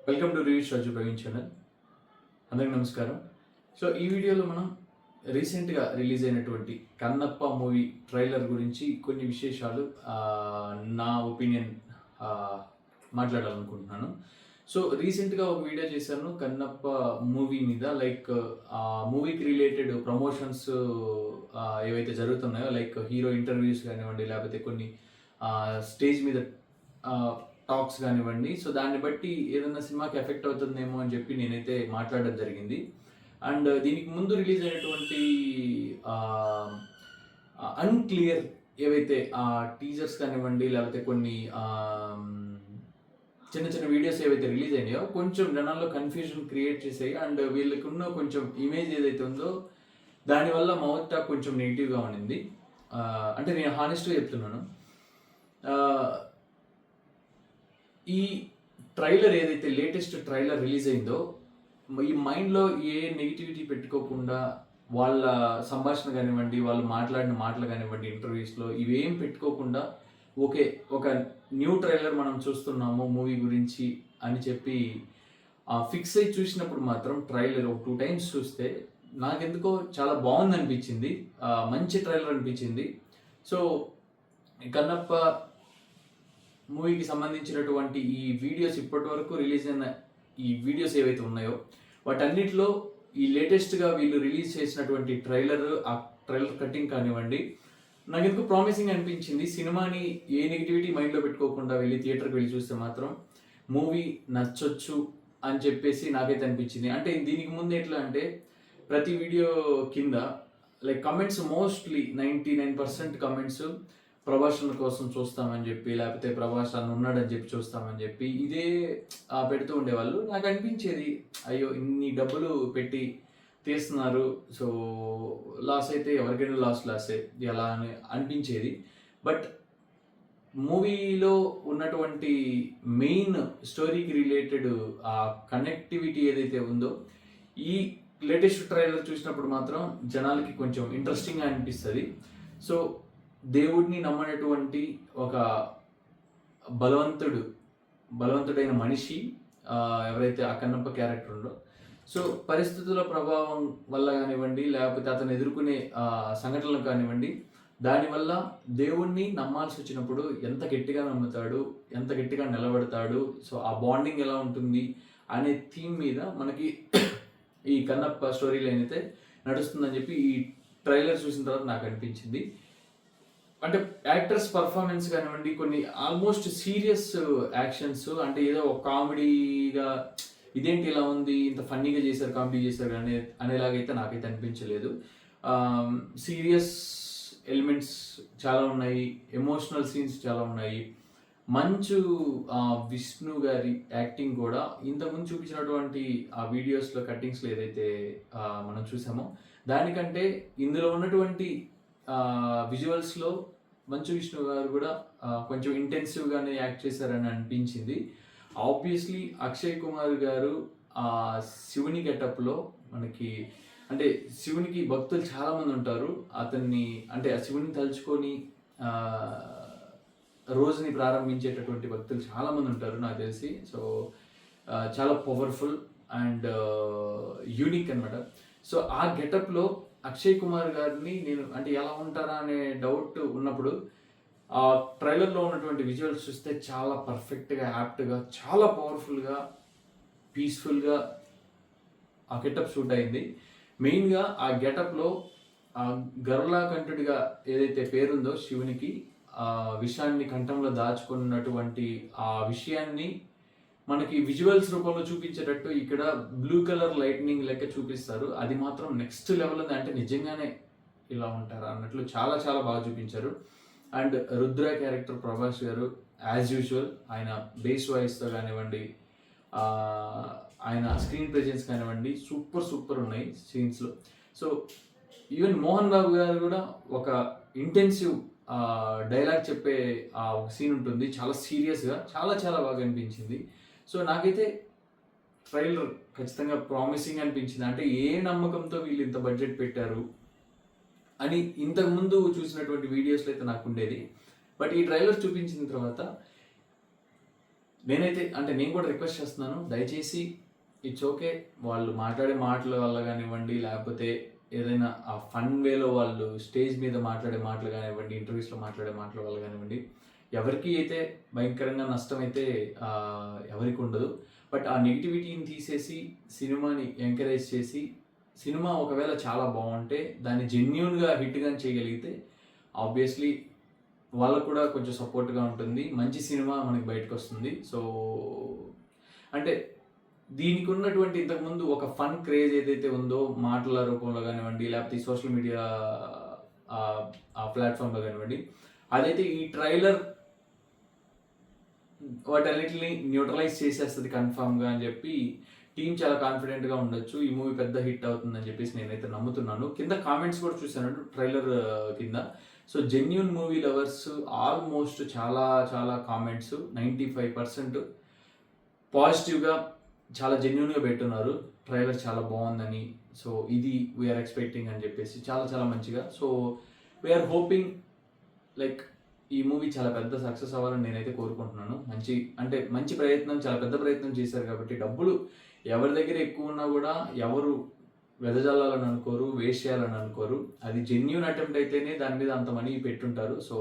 Welcome two reviews రాజు Praveen channel. అందరికీ నమస్కారం. So ఈ వీడియోలో మనం రీసెంట్గా రిలీజ్ అయినటువంటి కన్నప్ప మూవీ ట్రైలర్ గురించి కొన్ని విశేషాలు నా ఒపీనియన్ మాట్లాడాలనుకుంటున్నాను. సో రీసెంట్గా ఒక వీడియో చేశాను కన్నప్ప మూవీ మీద. లైక్ మూవీకి రిలేటెడ్ ప్రమోషన్స్ ఏవైతే జరుగుతున్నాయో, లైక్ హీరో ఇంటర్వ్యూస్ కానివ్వండి, లేకపోతే కొన్ని స్టేజ్ మీద టాక్స్ కానివ్వండి. సో దాన్ని బట్టి ఏదైనా సినిమాకి ఎఫెక్ట్ అవుతుందేమో అని చెప్పి నేనైతే మాట్లాడడం జరిగింది. అండ్ దీనికి ముందు రిలీజ్ అయినటువంటి అన్క్లియర్ ఏవైతే టీజర్స్ కానివ్వండి, లేకపోతే కొన్ని చిన్న చిన్న వీడియోస్ ఏవైతే రిలీజ్ అయినాయో కొంచెం జనాల్లో కన్ఫ్యూజన్ క్రియేట్ చేసాయి. అండ్ వీళ్ళకి ఉన్న కొంచెం ఇమేజ్ ఏదైతే ఉందో దానివల్ల మౌత్ టాక్ కొంచెం నెగిటివ్గా ఉండింది. అంటే నేను హానెస్ట్గా చెప్తున్నాను. ఈ ట్రైలర్ ఏదైతే లేటెస్ట్ ట్రైలర్ రిలీజ్ అయిందో, ఈ మైండ్లో ఏ నెగిటివిటీ పెట్టుకోకుండా, వాళ్ళ సంభాషణ కానివ్వండి, వాళ్ళు మాట్లాడిన మాటలు కానివ్వండి, ఇంటర్వ్యూస్లో ఇవేం పెట్టుకోకుండా, ఓకే ఒక న్యూ ట్రైలర్ మనం చూస్తున్నాము మూవీ గురించి అని చెప్పి ఫిక్స్ అయ్యి చూసినప్పుడు మాత్రం ట్రైలర్ ఒక 2 times చూస్తే నాకెందుకో చాలా బాగుంది అనిపించింది. మంచి ట్రైలర్ అనిపించింది. సో కన్నప్ప మూవీకి సంబంధించినటువంటి ఈ వీడియోస్, ఇప్పటి వరకు రిలీజ్ అయిన ఈ వీడియోస్ ఏవైతే ఉన్నాయో వాటన్నిటిలో ఈ లేటెస్ట్గా వీళ్ళు రిలీజ్ చేసినటువంటి ఆ ట్రైలర్ కటింగ్ కానివ్వండి, నాకు ఎందుకు ప్రామిసింగ్ అనిపించింది. సినిమాని ఏ నెగిటివిటీ మైండ్లో పెట్టుకోకుండా వెళ్ళి థియేటర్కి వెళ్ళి చూస్తే మాత్రం మూవీ నచ్చొచ్చు అని చెప్పేసి నాకైతే అనిపించింది. అంటే దీనికి ముందు ఎట్లా అంటే ప్రతి వీడియో కింద లైక్ కమెంట్స్, మోస్ట్లీ 99% కమెంట్స్ ప్రభాషణ కోసం చూస్తామని చెప్పి, లేకపోతే ప్రభాస్ అన్న ఉన్నాడని చెప్పి చూస్తామని చెప్పి ఇదే పెడుతూ ఉండేవాళ్ళు. నాకు అనిపించేది, అయ్యో ఇన్ని డబ్బులు పెట్టి తీస్తున్నారు, సో లాస్ అయితే ఎవరికైనా లాసే ఎలా అని అనిపించేది. బట్ మూవీలో ఉన్నటువంటి మెయిన్ స్టోరీకి రిలేటెడ్ ఆ కనెక్టివిటీ ఏదైతే ఉందో ఈ లేటెస్ట్ ట్రైలర్ చూసినప్పుడు మాత్రం జనాలకి కొంచెం ఇంట్రెస్టింగ్గా అనిపిస్తుంది. సో దేవుడిని నమ్మనటువంటి ఒక బలవంతుడైన మనిషి ఎవరైతే ఆ కన్నప్ప క్యారెక్టర్ ఉందో, సో పరిస్థితుల ప్రభావం వల్ల కానివ్వండి, లేకపోతే అతను ఎదుర్కొనే సంఘటనలు కానివ్వండి, దానివల్ల దేవుణ్ణి నమ్మాల్సి వచ్చినప్పుడు ఎంత గట్టిగా నమ్ముతాడు, ఎంత గట్టిగా నిలబడతాడు, సో ఆ బాండింగ్ ఎలా ఉంటుంది అనే థీమ్ మీద మనకి ఈ కన్నప్ప స్టోరీ లైన్ అయితే నడుస్తుందని చెప్పి ఈ ట్రైలర్ చూసిన తర్వాత నాకు అనిపించింది. అంటే యాక్టర్స్ పర్ఫార్మెన్స్ కానివ్వండి, కొన్ని ఆల్మోస్ట్ సీరియస్ యాక్షన్స్, అంటే ఏదో ఒక కామెడీగా ఇదేంటి ఇలా ఉంది, ఇంత ఫన్నీగా చేశారు, కామెడీ చేశారు అనేలాగైతే నాకైతే అనిపించలేదు. సీరియస్ ఎలిమెంట్స్ చాలా ఉన్నాయి, ఎమోషనల్ సీన్స్ చాలా ఉన్నాయి. మంచు విష్ణు గారి యాక్టింగ్ కూడా ఇంతకుముందు చూపించినటువంటి ఆ వీడియోస్లో కట్టింగ్స్లో ఏదైతే మనం చూసామో దానికంటే ఇందులో ఉన్నటువంటి విజువల్స్లో మంచు విష్ణు గారు కూడా కొంచెం ఇంటెన్సివ్గానే యాక్ట్ చేశారని అనిపించింది. ఆబ్వియస్లీ అక్షయ్ కుమార్ గారు శివుని గెటప్లో మనకి, అంటే శివునికి భక్తులు చాలామంది ఉంటారు, అతన్ని అంటే ఆ శివుని తలుచుకొని రోజుని ప్రారంభించేటటువంటి భక్తులు చాలామంది ఉంటారు నాకు తెలిసి. సో చాలా పవర్ఫుల్ అండ్ యూనిక్ అనమాట. సో ఆ గెటప్లో అక్షయ్ కుమార్ గారిని నేను అంటే ఎలా ఉంటారా అనే డౌట్ ఉన్నప్పుడు ఆ ట్రైలర్లో ఉన్నటువంటి విజువల్స్ చూస్తే చాలా పర్ఫెక్ట్గా, యాప్ట్గా, చాలా పవర్ఫుల్గా, పీస్ఫుల్గా ఆ గెటప్ షూట్ అయింది. మెయిన్గా ఆ గెటప్లో గరుళాకంఠుడిగా ఏదైతే పేరుందో శివునికి, ఆ విషయాన్ని కంఠంలో దాచుకున్నటువంటి ఆ విషయాన్ని మనకి విజువల్స్ రూపంలో చూపించేటట్టు ఇక్కడ బ్లూ కలర్ లైట్నింగ్ లెక్క చూపిస్తారు. అది మాత్రం నెక్స్ట్ లెవెల్ ఉంది. అంటే నిజంగానే ఇలా ఉంటారా అన్నట్లు చాలా చాలా బాగా చూపించారు. అండ్ రుద్ర క్యారెక్టర్ ప్రభాస్ గారు యాజ్ యూజువల్ ఆయన బేస్ వాయిస్తో కానివ్వండి, ఆయన స్క్రీన్ ప్రెజెన్స్ కానివ్వండి, సూపర్ ఉన్నాయి సీన్స్లో. సో ఈవెన్ మోహన్ బాబు గారు కూడా ఒక ఇంటెన్సివ్ డైలాగ్ చెప్పే ఒక సీన్ ఉంటుంది, చాలా సీరియస్గా, చాలా బాగా అనిపించింది. సో నాకైతే ట్రైలర్ ఖచ్చితంగా ప్రామిసింగ్ అనిపించింది. అంటే ఏ నమ్మకంతో వీళ్ళు ఇంత బడ్జెట్ పెట్టారు అని ఇంతకుముందు చూసినటువంటి వీడియోస్లో అయితే నాకు ఉండేది. బట్ ఈ ట్రైలర్ చూపించిన తర్వాత నేనైతే అంటే నేను కూడా రిక్వెస్ట్ చేస్తున్నాను, దయచేసి ఇట్స్ ఓకే, వాళ్ళు మాట్లాడే మాటల వల్ల కానివ్వండి, లేకపోతే ఏదైనా ఆ ఫన్ వేలో వాళ్ళు స్టేజ్ మీద మాట్లాడే మాటలు కానివ్వండి, ఇంటర్వ్యూస్లో మాట్లాడే మాటల వల్ల కానివ్వండి, ఎవరికి అయితే భయంకరంగా నష్టం అయితే ఎవరికి ఉండదు. బట్ ఆ నెగిటివిటీని తీసేసి సినిమాని ఎంకరేజ్ చేసి, సినిమా ఒకవేళ చాలా బాగుంటే దాన్ని జెన్యూన్గా హిట్గా చేయగలిగితే ఆబ్వియస్లీ వాళ్ళకు కూడా కొంచెం సపోర్ట్గా ఉంటుంది, మంచి సినిమా మనకి బయటకు వస్తుంది. సో అంటే దీనికి ఉన్నటువంటి ఇంతకుముందు ఒక ఫన్ క్రేజ్ ఏదైతే ఉందో మాటల రూపంలో కానివ్వండి, లేకపోతే ఈ సోషల్ మీడియా ఆ ప్లాట్ఫామ్లో కానివ్వండి, అదైతే ఈ ట్రైలర్ వాటన్నిటిని న్యూట్రలైజ్ చేసేస్తుంది కన్ఫామ్గా అని చెప్పి టీం చాలా కాన్ఫిడెంట్గా ఉండొచ్చు. ఈ మూవీ పెద్ద హిట్ అవుతుందని చెప్పేసి నేనైతే నమ్ముతున్నాను. కింద కామెంట్స్ కూడా చూశాను ట్రైలర్ కింద. So genuine movie lovers almost చాలా చాలా కామెంట్స్ 95% పాజిటివ్గా చాలా జెన్యూన్గా పెట్టున్నారు. ట్రైలర్ చాలా బాగుందని, సో ఇది వీఆర్ ఎక్స్పెక్టింగ్ అని చెప్పేసి చాలా చాలా మంచిగా. సో వీఆర్ హోపింగ్ లైక్ ఈ మూవీ చాలా పెద్ద సక్సెస్ అవ్వాలని నేనైతే కోరుకుంటున్నాను. మంచి ప్రయత్నం, చాలా పెద్ద ప్రయత్నం చేశారు కాబట్టి డబ్బులు ఎవరి దగ్గర ఎక్కువ ఉన్నా కూడా ఎవరు వెదజల్లాలని అనుకోరు, వేస్ట్ చేయాలని అనుకోరు. అది జెన్యూన్ అటెంప్ట్ అయితేనే దాని మీద అంత మనీ పెట్టుంటారు. సో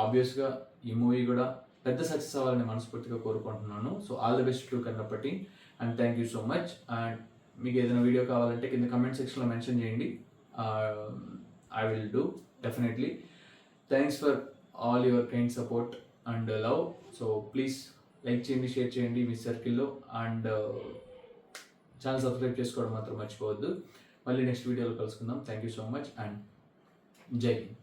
ఆబ్వియస్గా ఈ మూవీ కూడా పెద్ద సక్సెస్ అవ్వాలని మనస్ఫూర్తిగా కోరుకుంటున్నాను. So all the best to కన్నప్పటి, and thank you so much. And మీకు ఏదైనా వీడియో కావాలంటే కింద కమెంట్ సెక్షన్లో మెన్షన్ చేయండి. I will do definitely. Thanks for all your kind support and love. So please like చేయండి, షేర్ చేయండి మీ సర్కిల్లో, అండ్ ఛానల్ సబ్స్క్రైబ్ చేసుకోవడం మాత్రం మర్చిపోవద్దు. మళ్ళీ నెక్స్ట్ వీడియోలో కలుసుకుందాం. Thank you so much and జై హింద్.